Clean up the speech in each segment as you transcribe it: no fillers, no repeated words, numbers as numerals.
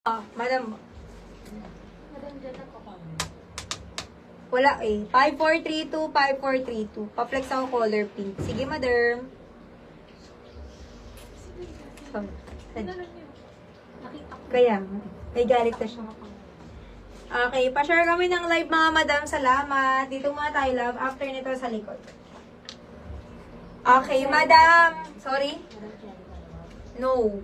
Madam, Madam, dyan nagko-comment. wala eh. 5432, 5432. Pa-flex ako color pink. Sige, madam. Sorry. Tinanong niyo. Nakita ko. Kaya, may galit na siya. Okay, pa-share kami ng live mga madam. Salamat. Dito muna tayo, love. After nito sa likod. Okay, madam. Sorry? No.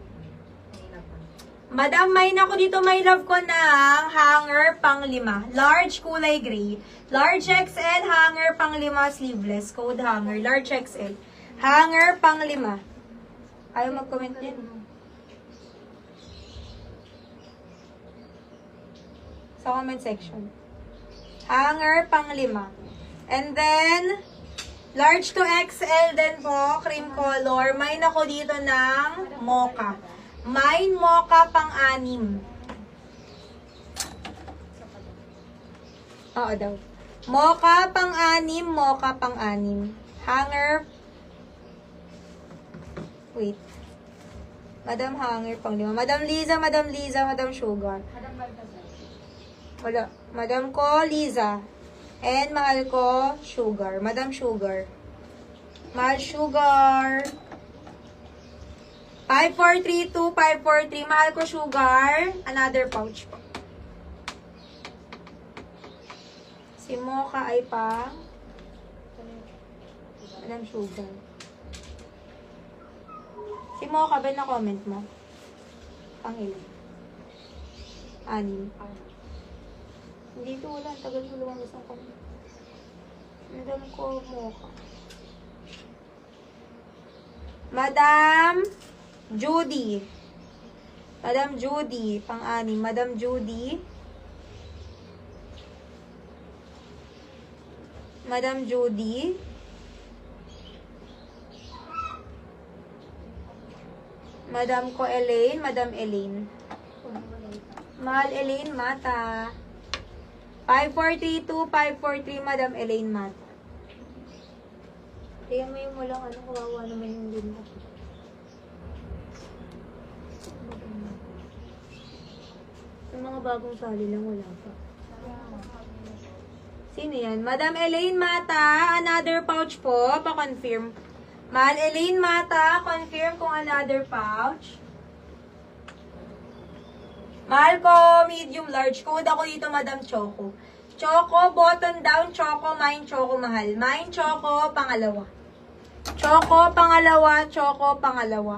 Madam, may ako dito, may love ko ng hanger pang 5. Large, kulay gray. Large XL, hanger pang 5, sleeveless. Code hanger. Large XL. Hanger pang 5. Ayaw mag-comment din. Sa comment section. Hanger pang 5. And then, large to XL din po, cream color. May ako dito ng mocha. Mine mocha pang 6. Oo daw. Mocha pang 6, mocha pang 6. Hanger. Wait. Madam hanger pang 5. Madam Liza, Madam Liza, Madam Sugar. Madam Baltazar. Wala. Madam ko, Liza. And mahal ko, Sugar. Madam Sugar. Mahal Sugar. 5432, 543. Mahal ko, Sugar. Another pouch po. Si Mocha ay pang Madam Sugar. Si Mocha, ba na comment mo? Pang ilan? 6. Hindi to wala. Tagal ko lumabas ang comment. Madam ko, Mocha. Madam Judy. Madam Judy, pang-6. Madam Judy. Madam Judy. Madam ko Elaine, Madam Elaine. Mahal Elaine Mata. 5432, 543, Madam Elaine Mata. Tingnan mo yung walang ano, kawawa naman yung linda. Yung mga bagong sali lang, wala pa. Sino yan? Madam Elaine Mata, another pouch po, pa-confirm. Mahal Elaine Mata, confirm kung another pouch. Mahal ko, medium large. Code ako dito, Madam Choco. Choco, button down, Choco, mine, Choco, mahal. Mine, Choco, pangalawa. Choco, pangalawa, Choco, pangalawa.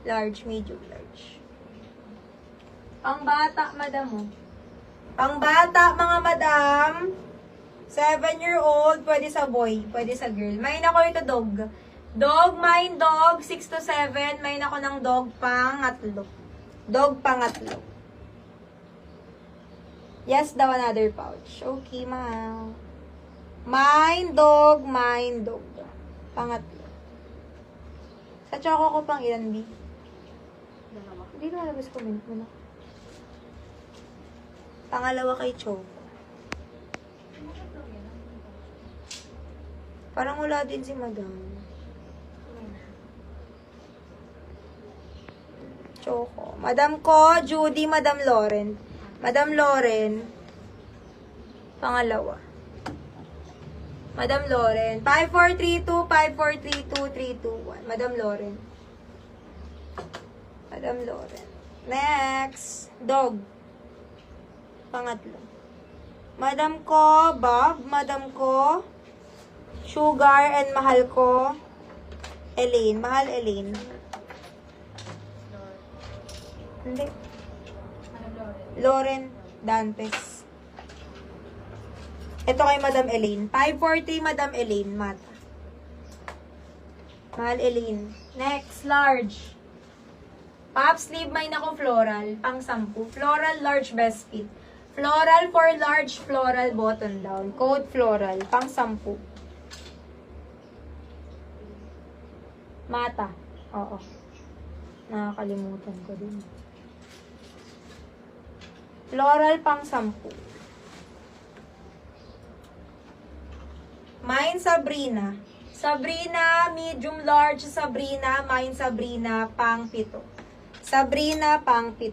Large, medium, large. Pangbata, madam mo. Pangbata, mga madam. 7-year-old, pwede sa boy, pwede sa girl. Mine ako ito, dog. Dog, mine, dog, 6 to 7. Mine ako ng dog, pangatlo. Dog, pangatlo. Yes, daw another pouch. Okay, ma. Mine, dog, pangatlo. Sa choco ko pang ilan, B? Dalawa. Hindi na labas comment mo na. Pangalawa kay Choco. Parang wala din si Madam. Choco. Madam ko, Judy, Madam Lauren. Madam Lauren. Pangalawa. Madam Lauren. 5432, 5432, 321. Madam Lauren. Madam Lauren. Next. Dog. Pangatlo. Madam ko, Bob. Madam ko, Sugar. And mahal ko, Elaine. Mahal, Elaine. Hindi. Madam Lauren. Lauren Dantes. Ito kay Madam Elaine. 540, Madam Elaine. Mata. Mahal, Elaine. Next, large. Pop sleeve, may nako floral. Pang 10. Floral, large best fit. Floral for large, floral button down. Code floral. Pang 10. Mata. Oo. Nakakalimutan ko din. Floral pang 10. Mine Sabrina. Sabrina, medium large Sabrina. Mine Sabrina, pang 7. Sabrina, pang-7.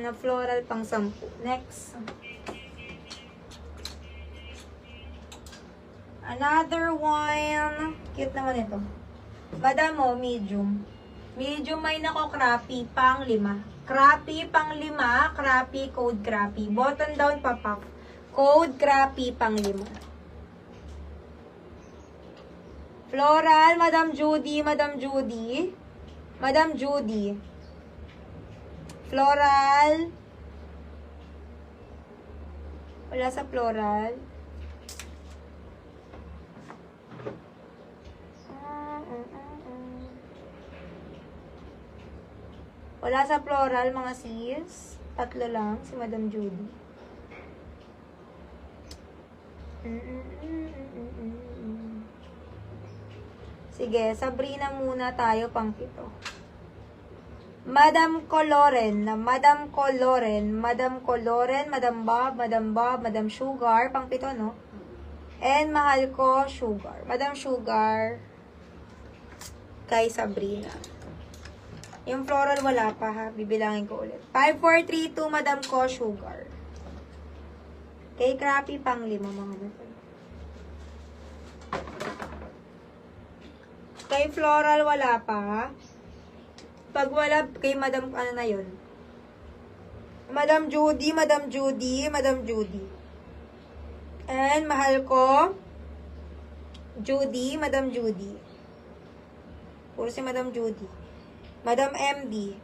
Na floral, pang-10. Next. Another one. Cute naman ito. Madam mo, medium. Medium may nako crappy, pang-5. Crappy, pang-5. Crappy, code crappy. Button down, pop-up. Code crappy, pang-5. Floral, Madam Judy, Madam Judy. Madam Judy. Floral. Wala sa floral. Wala sa floral, mga sis. 3 lang, si Madam Judy. Sige, Sabrina muna tayo, pang-7. Madam Coloren, Madam Coloren, Madam Coloren, Madam Bob, Madam Bob, Madam Sugar, pang-7, no? And mahal ko, Sugar. Madam Sugar, kay Sabrina. Yung floral wala pa, ha? Bibilangin ko ulit. 5, 4, 3, 2, Madam ko, Sugar. Kay Crappy, pang-5, mga bata. Kay floral wala pa. Pag wala, kay Madam, ano na yun? Madam Judy, Madam Judy, Madam Judy. And mahal ko, Judy, Madam Judy. Puro si Madam Judy. Madam MD.